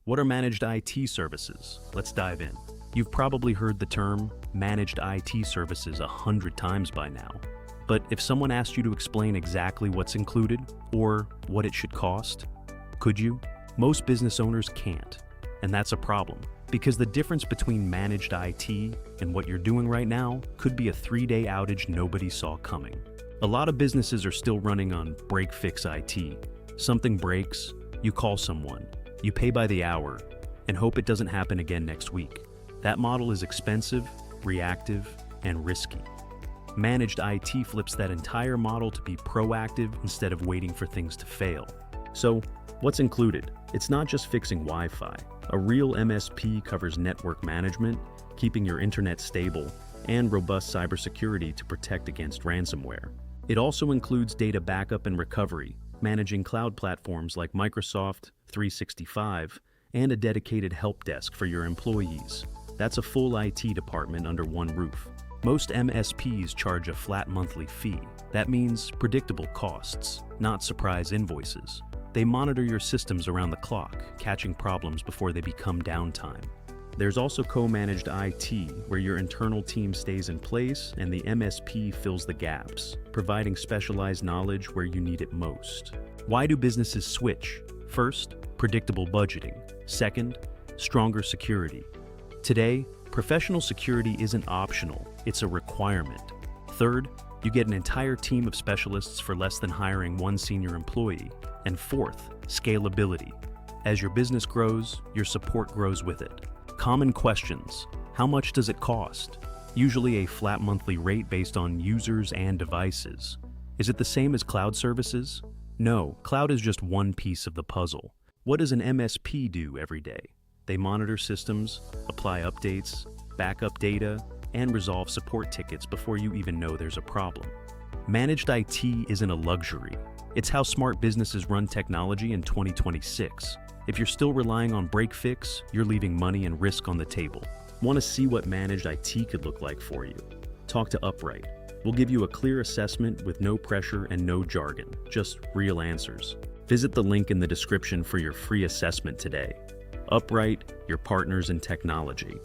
What are managed IT services? Let's dive in. You've probably heard the term managed IT services 100 times by now. But if someone asked you to explain exactly what's included or what it should cost, could you? Most business owners can't. And that's a problem, because the difference between managed IT and what you're doing right now could be a 3-day outage nobody saw coming. A lot of businesses are still running on break-fix IT. Something breaks, you call someone, you pay by the hour, and hope it doesn't happen again next week. That model is expensive, reactive, and risky. Managed IT flips that entire model to be proactive instead of waiting for things to fail. So, what's included? It's not just fixing Wi-Fi. A real MSP covers network management, keeping your internet stable, and robust cybersecurity to protect against ransomware. It also includes data backup and recovery, managing cloud platforms like Microsoft 365, and a dedicated help desk for your employees. That's a full IT department under one roof. Most MSPs charge a flat monthly fee. That means predictable costs, not surprise invoices. They monitor your systems around the clock, catching problems before they become downtime. There's also co-managed IT, where your internal team stays in place and the MSP fills the gaps, providing specialized knowledge where you need it most. Why do businesses switch? First, predictable budgeting. Second, stronger security. Today, professional security isn't optional, it's a requirement. Third, you get an entire team of specialists for less than hiring one senior employee. And fourth, scalability. As your business grows, your support grows with it. Common questions. How much does it cost? Usually a flat monthly rate based on users and devices. Is it the same as cloud services? No, cloud is just one piece of the puzzle. What does an MSP do every day? They monitor systems, apply updates, back up data, and resolve support tickets before you even know there's a problem. Managed IT isn't a luxury. It's how smart businesses run technology in 2026. If you're still relying on break-fix, you're leaving money and risk on the table. Want to see what managed IT could look like for you? Talk to Uprite. We'll give you a clear assessment with no pressure and no jargon, just real answers. Visit the link in the description for your free assessment today. Uprite, your partners in technology.